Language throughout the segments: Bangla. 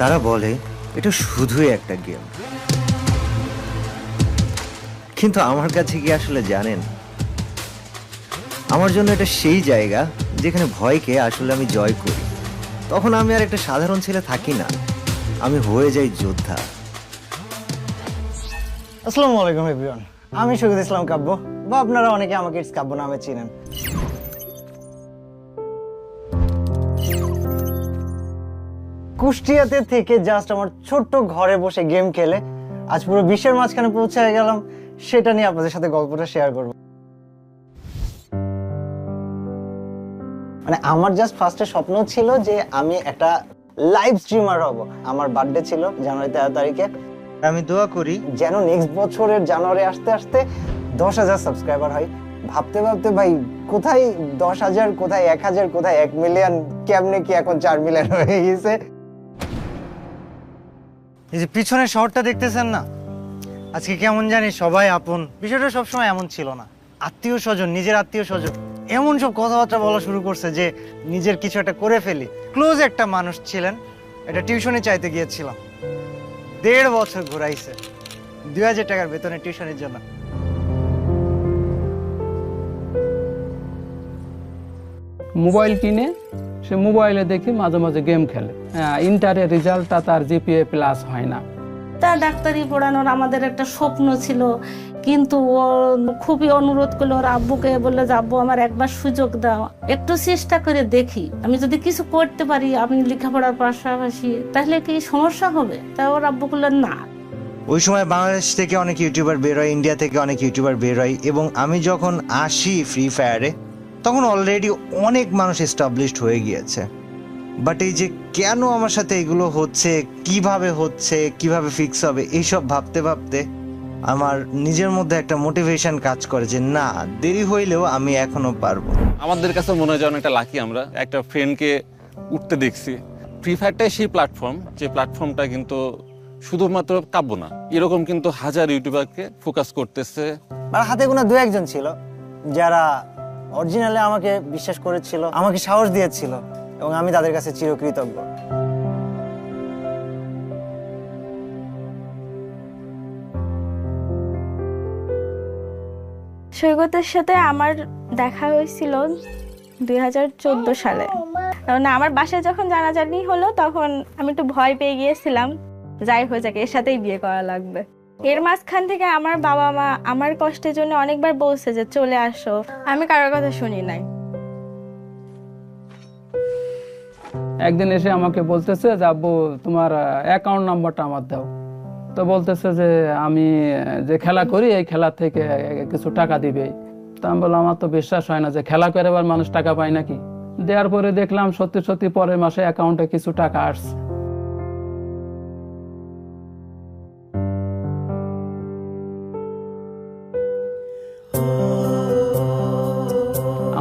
তারা বলে এটা শুধুই একটা গেম, কিন্তু আমার কাছে কি আসলে জানেন, আমার জন্য এটা সেই জায়গা যেখানে ভয়কে আসলে আমি জয় করি। তখন আমি আর একটা সাধারণ ছেলে থাকি না, আমি হয়ে যাই যোদ্ধা। আসসালামু আলাইকুম এভরিওয়ান, আমি শহীদ ইসলাম কাব্য, বা আপনারা অনেকে আমাকে ইটস কাব্য নামে চিনেন। কুষ্টিয়াতে থেকে জাস্ট আমার ছোট্ট ঘরে বসে গেম খেলে আজ পুরো বিশ্বের মাঝখানে পৌঁছে গেলাম, সেটা নিয়ে আপনাদের সাথে গল্পটা শেয়ার করব। মানে আমার জাস্ট ফার্স্টে স্বপ্ন ছিল যে আমি একটা লাইভ স্ট্রিমার হব। আমার বার্থডে ছিল জানুয়ারি 13 তারিখে। আমি দোয়া করি যেন নেক্সট বছরের জানুয়ারি আসতে আসতে 10,000 সাবস্ক্রাইবার হয়। ভাবতে ভাবতে ভাই কোথায় 10,000, কোথায় 1,000, কোথায় 1 মিলিয়ন, কেমনে কি এখন 4 মিলিয়ন হয়ে গেছে। এই যে পিছনের শহরটা দেখতেছেন না, আজকে কেমন জানি সবাই আপন। বিষয়টা সবসময় এমন ছিল না। আত্মীয় স্বজন, নিজের আত্মীয় স্বজন এমন সব কথাবার্তা বলা শুরু করছে যে নিজের কিছু একটা করে ফেলি। ক্লোজ একটা মানুষ ছিলেন, এটা টিউশনে চাইতে গিয়েছিলাম, 1.5 বছর ঘুরাইছে 2,000 টাকার বেতনের টিউশনের জন্য। মোবাইল কিনে সে মোবাইলে দেখি মাঝে মাঝে গেম খেলে। ইন্টারের রেজাল্টটা তার জিপিএ প্লাস হয় না। তার ডাক্তারি পড়ানোর আমাদের একটা স্বপ্ন ছিল, কিন্তু ও খুবই অনুরোধ করলো ওর আব্বুকে, বললো যে আব্বু আমার একবার সুযোগ দাও, একটু চেষ্টা করে দেখি, আমি যদি কিছু করতে পারি আমি লেখাপড়ার পাশাপাশি, তাহলে কি সমস্যা হবে? তা ওর আব্বু বললো না। ওই সময় বাংলাদেশ থেকে অনেক ইউটিউবার বের হয়, ইন্ডিয়া থেকে অনেক ইউটিউবার বের হয়, এবং আমি যখন আসি ফ্রি ফায়ারে তখন অলরেডি অনেক মানুষ এস্টাবলিশড হয়ে গিয়েছে। বাট এই যে কেন আমার সাথে এগুলো হচ্ছে, কিভাবে ফিক্স হবে, এইসব ভাবতে ভাবতে আমার নিজের মধ্যে একটা মোটিভেশন কাজ করে যে না, দেরি হইলেও আমি এখনো পারবো। আমাদের কাছে মনে হয় যে অনেকটা লাকি, আমরা একটা ফ্রেন্ডকে উঠতে দেখছি। ফ্রি ফায়ারটাই সেই প্ল্যাটফর্ম, যে প্ল্যাটফর্মটা কিন্তু শুধুমাত্র কাব্য না, এরকম কিন্তু হাজার ইউটিউবারকে ফোকাস করতেছে। আর হাতে গোনা 2-1 জন ছিল যারা অরিজিনালি আমাকে বিশ্বাস করেছিল, আমাকে সাহস দিয়েছিল, এবং আমি তাদের কাছে চিরকৃতজ্ঞ। সৈকতের সাথে আমার দেখা হয়েছিল 2014 সালে। কারণ আমার বাসায় যখন জানাজানি হলো তখন আমি একটু ভয় পেয়ে গিয়েছিলাম, যাই হয়ে যাক এর সাথেই বিয়ে করা লাগবে। এর মাঝখান থেকে আমার বাবা মা আমার কষ্টের জন্য অনেকবার বলছে যে চলে আসো, আমি কারোর কথা শুনি নাই। একদিন এসে আমাকে বলতেছে যে আব্বু তোমার অ্যাকাউন্ট নাম্বারটা আমার দাও। তো বলতেছে যে আমি যে খেলা করি এই খেলা থেকে কিছু টাকা দিবে। তো আমি বললাম আমার তো বিশ্বাস হয় না যে খেলা করে আবার মানুষ টাকা পায় নাকি। দেওয়ার পরে দেখলাম সত্যি সত্যি পরের মাসে অ্যাকাউন্টে কিছু টাকা আসছে।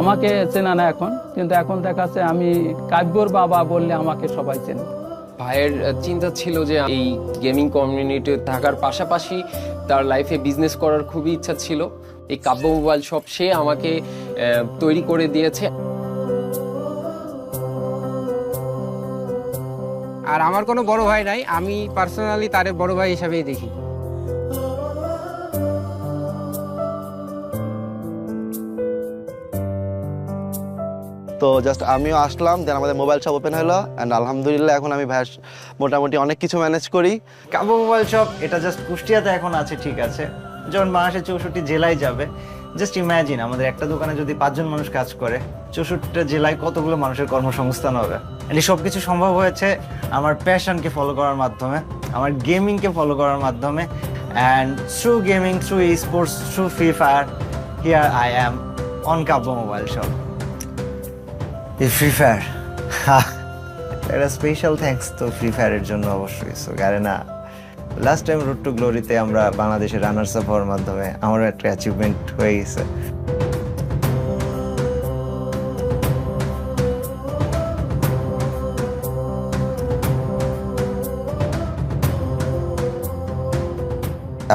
আমাকে চেনা না এখন, কিন্তু এখন দেখাচ্ছে আমি কাব্যর বাবা বললে আমাকে সবাই চেনে। ভাইয়ের চিন্তা ছিল যে এই গেমিং কমিউনিটি থাকার পাশাপাশি তার লাইফে বিজনেস করার খুবই ইচ্ছা ছিল। এই কাব্য মোবাইল শপ সে আমাকে তৈরি করে দিয়েছে। আর আমার কোনো বড় ভাই নাই, আমি পার্সোনালি তারে বড় ভাই হিসাবেই দেখি। তো জাস্ট আমিও আসলাম, দেন আমাদের মোবাইল শপ ওপেন হলো, অ্যান্ড আলহামদুলিল্লাহ এখন আমি ভাই মোটামুটি অনেক কিছু ম্যানেজ করি। কাব্য মোবাইল শপ এটা জাস্ট কুষ্টিয়াতে এখন আছে, ঠিক আছে, যখন বাংলাদেশের 64 জেলায় যাবে, জাস্ট ইম্যাজিন আমাদের একটা দোকানে যদি 5 জন মানুষ কাজ করে, 64টা জেলায় কতগুলো মানুষের কর্মসংস্থান হবে। এই সব কিছু সম্ভব হয়েছে আমার প্যাশনকে ফলো করার মাধ্যমে, আমার গেমিংকে ফলো করার মাধ্যমে, and through gaming, through sports, through Free Fire, here I am on Kabbo mobile shop. এই ফ্রি ফায়ার, একটা স্পেশাল থ্যাঙ্কস তো ফ্রি ফায়ারের জন্য অবশ্যই। সো কারণ লাস্ট টাইম রোড টু গ্লোরিতে আমরা বাংলাদেশের রানার্স আপ হওয়ার মাধ্যমে আমারও একটা অ্যাচিভমেন্ট হয়ে গেছে।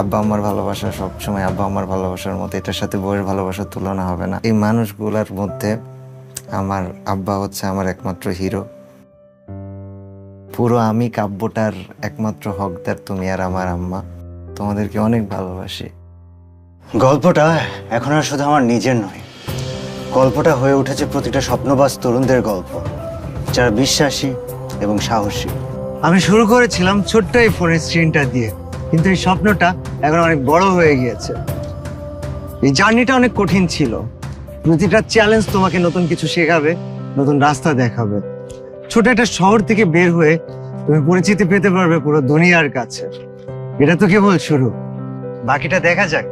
আব্বা আমার ভালোবাসা সবসময় আব্বা আমার ভালোবাসার মতো, এটার সাথে বউয়ের ভালোবাসার তুলনা হবে না। এই মানুষগুলোর মধ্যে আমার আব্বা হচ্ছে আমার একমাত্র হিরো। পুরো আমি কাব্যটার একমাত্র হকদার তুমি আর আমার আম্মা। তোমাদেরকে অনেক ভালোবাসি। গল্পটা এখন আর শুধু আমার নিজের নয়, গল্পটা হয়ে উঠেছে প্রতিটা স্বপ্নবাজ তরুণদের গল্প, যারা বিশ্বাসী এবং সাহসী। আমি শুরু করেছিলাম ছোট্ট এই ফোনের স্ক্রিনটা দিয়ে, কিন্তু এই স্বপ্নটা এখন অনেক বড় হয়ে গিয়েছে। এই জার্নিটা অনেক কঠিন ছিল। প্রতিটা চ্যালেঞ্জ তোমাকে নতুন কিছু শেখাবে, নতুন রাস্তা দেখাবে। ছোট একটা শহর থেকে বের হয়ে তুমি পরিচিতি পেতে পারবে পুরো দুনিয়ার কাছে। এটা তো কেবল শুরু, বাকিটা দেখা যাক।